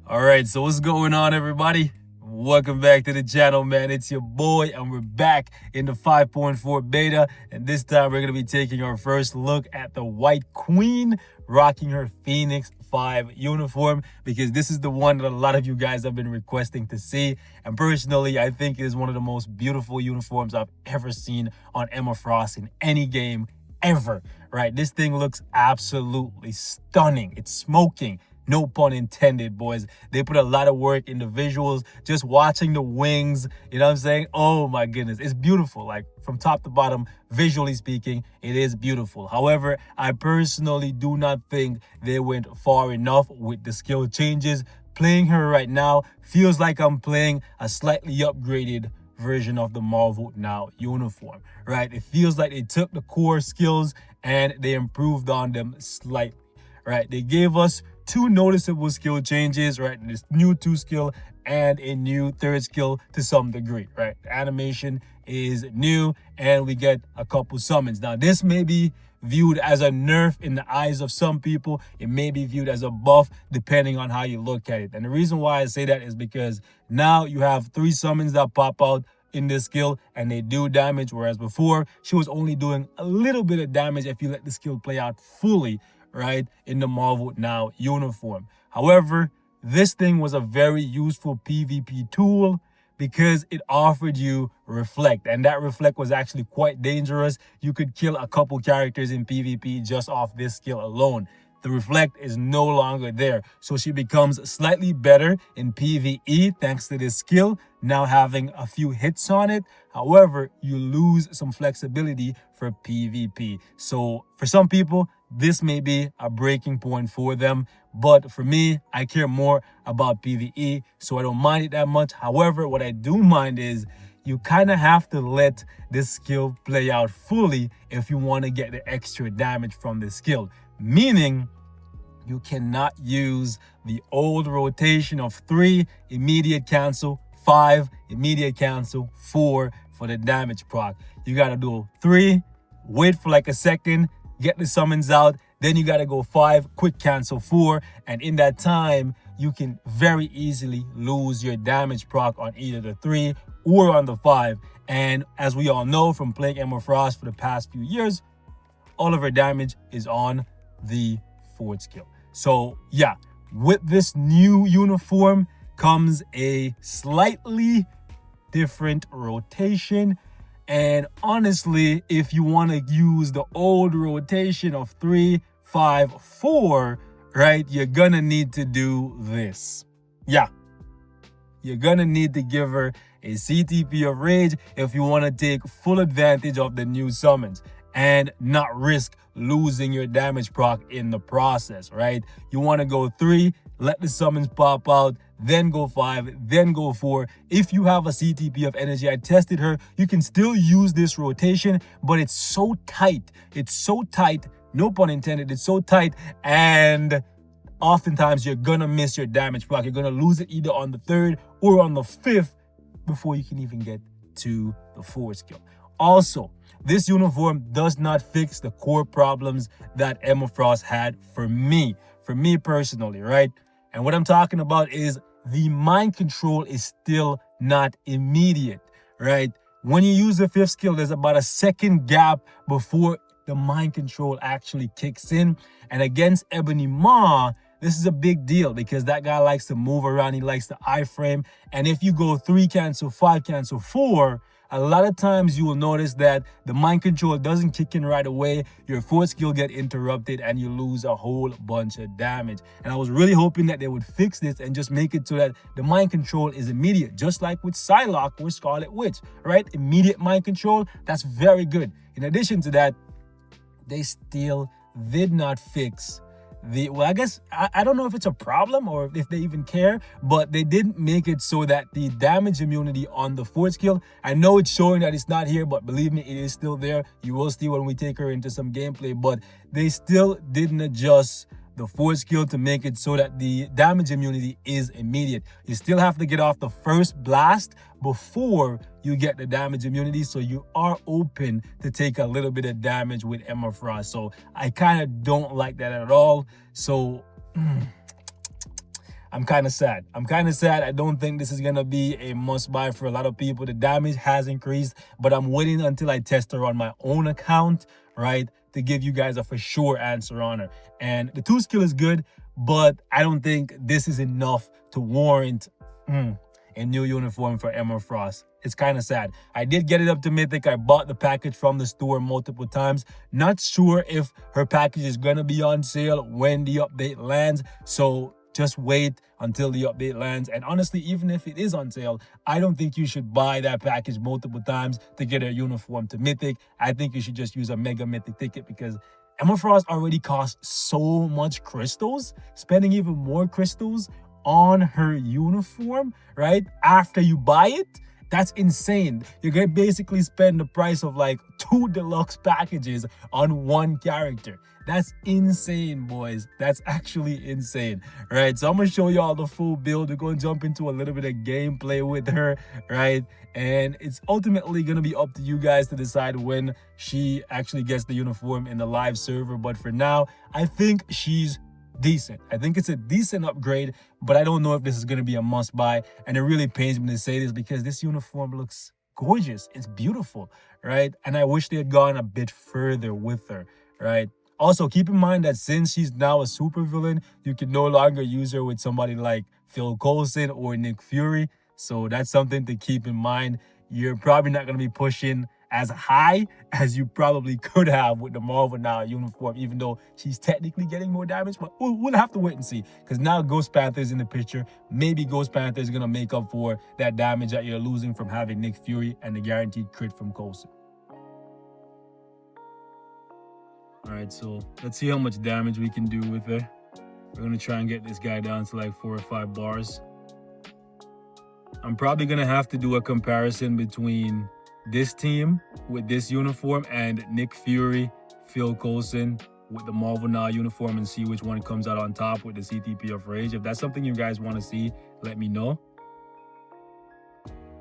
All right, so what's going on, everybody? Welcome back to the channel, man. It's your boy, and we're back in the 5.4 beta. And this time, we're going to be taking our first look at the White Queen rocking her Phoenix 5 uniform, because this is the one that a lot of you guys have been requesting to see. And personally, I think it is one of the most beautiful uniforms I've ever seen on Emma Frost in any game ever, right? This thing looks absolutely stunning. It's smoking. No pun intended, boys. They put a lot of work in the visuals. Just watching the wings, you know what I'm saying? Oh my goodness, it's beautiful. Like from top to bottom, visually speaking, it is beautiful. However, I personally do not think they went far enough with the skill changes. Playing her right now feels like I'm playing a slightly upgraded version of the Marvel Now uniform, right? It feels like they took the core skills and they improved on them slightly, right? They gave us two noticeable skill changes, right? This new 2 skill and a new 3rd skill to some degree, right? The animation is new and we get a couple summons. Now, this may be viewed as a nerf in the eyes of some people. It may be viewed as a buff depending on how you look at it. And the reason why I say that is because now you have 3 summons that pop out in this skill and they do damage, whereas before she was only doing a little bit of damage if you let the skill play out fully, right, in the Marvel Now uniform. However, this thing was a very useful PvP tool because it offered you reflect, and that reflect was actually quite dangerous. You could kill a couple characters in PvP just off this skill alone. The reflect is no longer there, so she becomes slightly better in PvE thanks to this skill now having a few hits on it. However, you lose some flexibility for PvP. So for some people, this may be a breaking point for them, but for me, I care more about PvE, so I don't mind it that much. However, what I do mind is you kind of have to let this skill play out fully if you want to get the extra damage from the skill. Meaning, you cannot use the old rotation of 3 immediate cancel, 5 immediate cancel, 4 for the damage proc. You got to do 3, wait for like a second, get the summons out, then you got to go 5, quick cancel 4, and in that time, you can very easily lose your damage proc on either the 3 or on the 5. And as we all know from playing Emma Frost for the past few years, all of her damage is on the 4th skill. So yeah, with this new uniform comes a slightly different rotation. And honestly, if you want to use the old rotation of 3, 5, 4, right, you're gonna need to do this. Yeah, you're gonna need to give her a CTP of Rage if you want to take full advantage of the new summons and not risk losing your damage proc in the process, right? You want to go 3, let the summons pop out, then go 5, then go 4. If you have a CTP of energy, I tested her, you can still use this rotation, but it's so tight. It's so tight, no pun intended, it's so tight, and oftentimes you're gonna miss your damage proc. You're gonna lose it either on the 3rd or on the 5th before you can even get to the 4th skill. Also, this uniform does not fix the core problems that Emma Frost had for me personally, right? And what I'm talking about is the mind control is still not immediate, right? When you use the 5th skill, there's about a second gap before the mind control actually kicks in. And against Ebony Maw, this is a big deal because that guy likes to move around. He likes the iframe. And if you go 3 cancel, 5 cancel, 4, a lot of times you will notice that the mind control doesn't kick in right away. Your 4th skill get interrupted and you lose a whole bunch of damage. And I was really hoping that they would fix this and just make it so that the mind control is immediate, just like with Psylocke or Scarlet Witch, right? Immediate mind control, that's very good. In addition to that, they still did not fix I guess I don't know if it's a problem or if they even care, but they didn't make it so that the damage immunity on the 4th skill, I know it's showing that it's not here, but believe me, it is still there. You will see when we take her into some gameplay, but they still didn't adjust the 4th skill to make it so that the damage immunity is immediate. You still have to get off the first blast before you get the damage immunity, so you are open to take a little bit of damage with Emma Frost. So I kind of don't like that at all. So I'm kind of sad. I don't think this is going to be a must buy for a lot of people. The damage has increased, but I'm waiting until I test her on my own account, right, to give you guys a for sure answer on her. And the 2 skill is good, but I don't think this is enough to warrant a new uniform for Emma Frost. It's kind of sad. I did get it up to Mythic. I bought the package from the store multiple times. Not sure if her package is going to be on sale when the update lands. So just wait until the update lands. And honestly, even if it is on sale, I don't think you should buy that package multiple times to get a uniform to Mythic. I think you should just use a Mega Mythic ticket, because Emma Frost already costs so much crystals. Spending even more crystals on her uniform, right, after you buy it, that's insane. You're gonna basically spend the price of like 2 deluxe packages on one character. That's insane, boys. That's actually insane, right? So I'm gonna show y'all the full build. We're gonna jump into a little bit of gameplay with her, right? And it's ultimately gonna be up to you guys to decide when she actually gets the uniform in the live server. But for now, I think she's decent. I think it's a decent upgrade, but I don't know if this is going to be a must buy. And it really pains me to say this, because this uniform looks gorgeous. It's beautiful, right? And I wish they had gone a bit further with her, right? Also, keep in mind that since she's now a supervillain, you can no longer use her with somebody like Phil Coulson or Nick Fury. So that's something to keep in mind. You're probably not going to be pushing as high as you probably could have with the Marvel Now uniform, even though she's technically getting more damage. But we'll have to wait and see, because now Ghost Panther's in the picture. Maybe Ghost Panther is going to make up for that damage that you're losing from having Nick Fury and the guaranteed crit from Coulson. All right, so let's see how much damage we can do with her. We're going to try and get this guy down to like 4 or 5 bars. I'm probably going to have to do a comparison between this team with this uniform and Nick Fury, Phil Coulson with the Marvel Now uniform, and see which one comes out on top with the CTP of Rage. If that's something you guys want to see, let me know.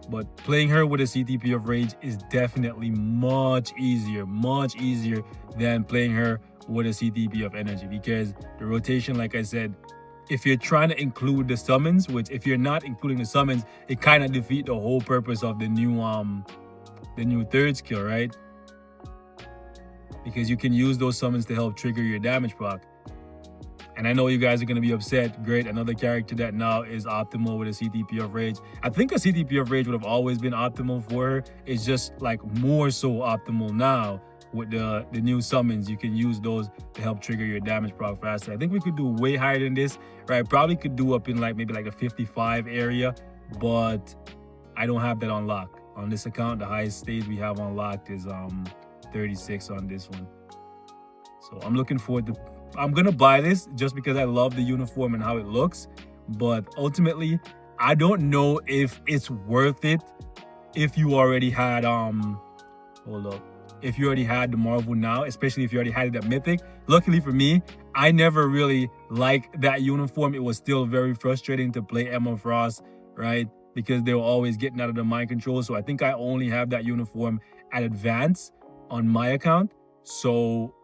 But playing her with a CTP of Rage is definitely much easier than playing her with a CTP of Energy, because the rotation, like I said, if you're trying to include the summons, which if you're not including the summons, it kind of defeats the whole purpose of the new 3rd skill, right? Because you can use those summons to help trigger your damage proc. And I know you guys are going to be upset. Great, another character that now is optimal with a CTP of Rage. I think a CTP of Rage would have always been optimal for her. It's just like more so optimal now with the new summons. You can use those to help trigger your damage proc faster. I think we could do way higher than this, right? Probably could do up in like maybe like the 55 area, but I don't have that unlocked. On this account, the highest stage we have unlocked is 36 on this one. So I'm looking forward to, I'm gonna buy this just because I love the uniform and how it looks, but ultimately I don't know if it's worth it if you already had if you already had the Marvel Now, especially if you already had it at Mythic. Luckily for me, I never really liked that uniform. It was still very frustrating to play Emma Frost, right? Because they were always getting out of the mind control. So I think I only have that uniform at Advance on my account. So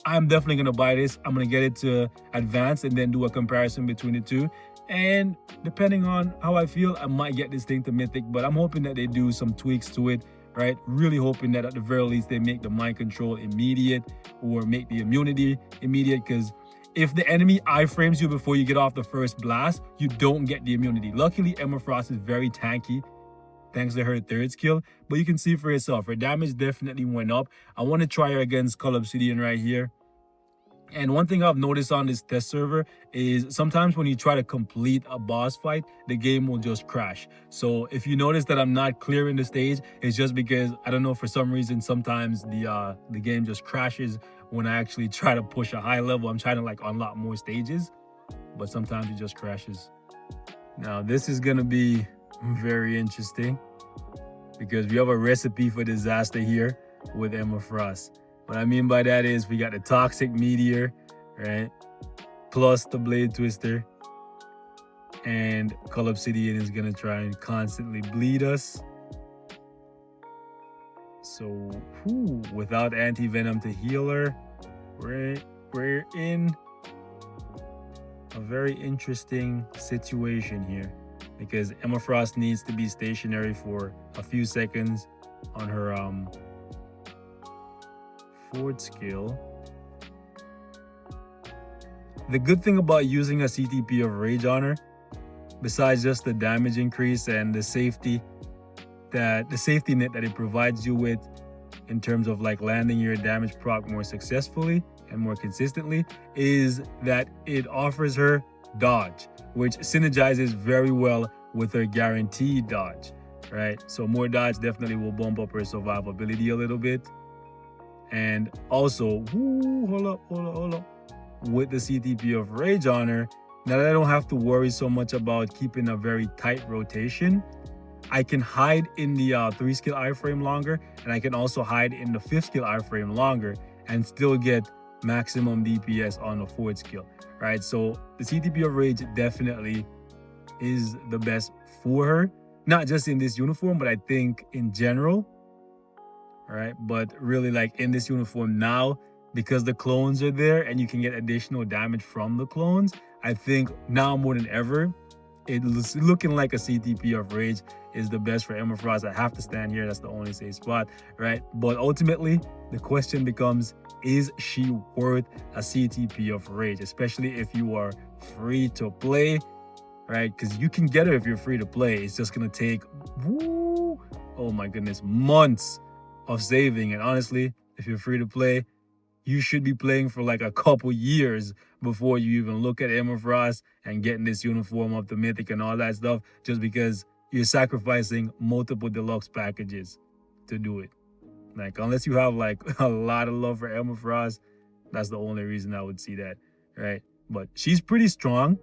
I'm definitely going to buy this. I'm going to get it to Advance and then do a comparison between the two. And depending on how I feel, I might get this thing to Mythic. But I'm hoping that they do some tweaks to it, right? Really hoping that at the very least they make the mind control immediate or make the immunity immediate. Because if the enemy iframes you before you get off the first blast, you don't get the immunity. Luckily, Emma Frost is very tanky thanks to her 3rd skill, but you can see for yourself, her damage definitely went up. I want to try her against Call Obsidian right here. And one thing I've noticed on this test server is sometimes when you try to complete a boss fight, the game will just crash. So if you notice that I'm not clearing the stage, it's just because, I don't know, for some reason, sometimes the game just crashes when I actually try to push a high level. I'm trying to like unlock more stages, but sometimes it just crashes. Now this is gonna be very interesting because we have a recipe for disaster here with Emma Frost. What I mean by that is we got the Toxic Meteor, right? Plus the Blade Twister. And Call Obsidian is gonna try and constantly bleed us. So, without anti-venom to heal her, we're in. a very interesting situation here, because Emma Frost needs to be stationary for a few seconds on her forward skill. The good thing about using a CTP of Rage on her, besides just the damage increase and the safety net that it provides you with in terms of like landing your damage proc more successfully and more consistently, is that it offers her dodge, which synergizes very well with her guaranteed dodge, right? So more dodge definitely will bump up her survivability a little bit. And also, hold up. With the CTP of Rage on her, now that I don't have to worry so much about keeping a very tight rotation, I can hide in the 3-skill iframe longer, and I can also hide in the 5th-skill iframe longer and still get maximum DPS on the 4th skill, right? So the CTP of Rage definitely is the best for her, not just in this uniform, but I think in general, right? But really, like in this uniform now, because the clones are there and you can get additional damage from the clones, I think now more than ever, it's looking like a CTP of Rage is the best for Emma Frost. I have to stand here. That's the only safe spot, right? But ultimately, the question becomes, is she worth a CTP of Rage? Especially if you are free to play, right? Because you can get her if you're free to play. It's just going to take, oh my goodness, months of saving. And honestly, if you're free to play, you should be playing for like a couple years before you even look at Emma Frost and getting this uniform up to Mythic and all that stuff, just because you're sacrificing multiple deluxe packages to do it. Like, unless you have like a lot of love for Emma Frost, that's the only reason I would see that, right? But she's pretty strong.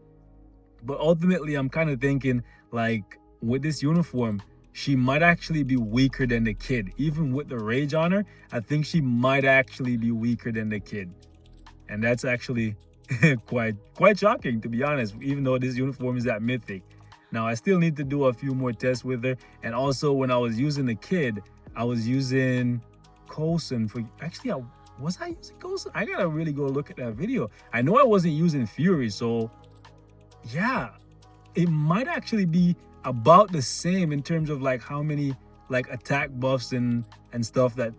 But ultimately, I'm kind of thinking, like, with this uniform, she might actually be weaker than the kid. Even with the Rage on her, I think she might actually be weaker than the kid. And that's actually quite shocking, to be honest, even though this uniform is at Mythic. Now, I still need to do a few more tests with her. And also, when I was using the kid, I was using Coulson for... Actually, was I using Coulson? I gotta really go look at that video. I know I wasn't using Fury, so... yeah, it might actually be about the same in terms of like how many like attack buffs and stuff that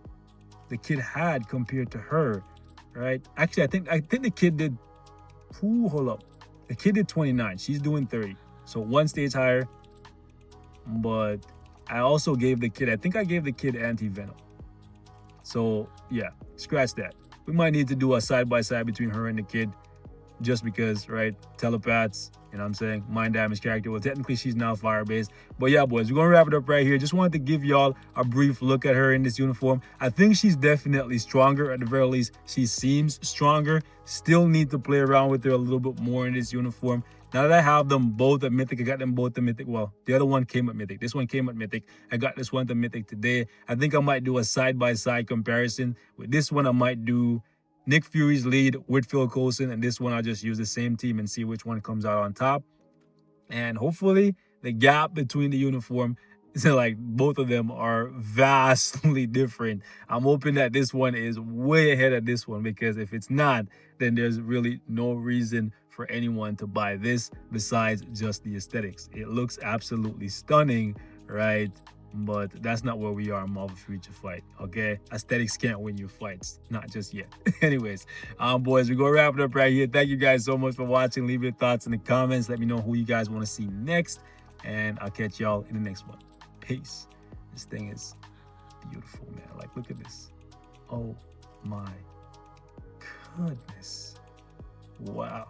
the kid had compared to her, right? Actually, I think the kid did, hold up, the kid did 29. She's doing 30, so 1 stage higher. But I also gave the kid, I think I gave the kid anti-venom. So yeah, scratch that. We might need to do a side-by-side between her and the kid, just because, right? Telepaths, you know what I'm saying? Mind damage character. Well, technically, she's now fire-based. But yeah, boys, we're going to wrap it up right here. Just wanted to give y'all a brief look at her in this uniform. I think she's definitely stronger. At the very least, she seems stronger. Still need to play around with her a little bit more in this uniform. Now that I have them both at Mythic, I got them both at Mythic. Well, the other one came at Mythic. This one came at Mythic. I got this one to Mythic today. I think I might do a side-by-side comparison. With this one, I might do Nick Fury's lead with Phil Coulson, and this one I'll just use the same team and see which one comes out on top. And hopefully the gap between the uniform is like both of them are vastly different. I'm hoping that this one is way ahead of this one, because if it's not, then there's really no reason for anyone to buy this besides just the aesthetics. It looks absolutely stunning, right? But that's not where we are in Marvel Future Fight, okay? Aesthetics can't win you fights, not just yet. Anyways, boys, we're gonna wrap it up right here. Thank you guys so much for watching. Leave your thoughts in the comments. Let me know who you guys want to see next, and I'll catch y'all in the next one. Peace. This thing is beautiful, man. Like, look at this. Oh my goodness. Wow.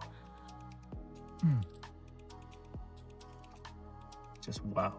Just wow.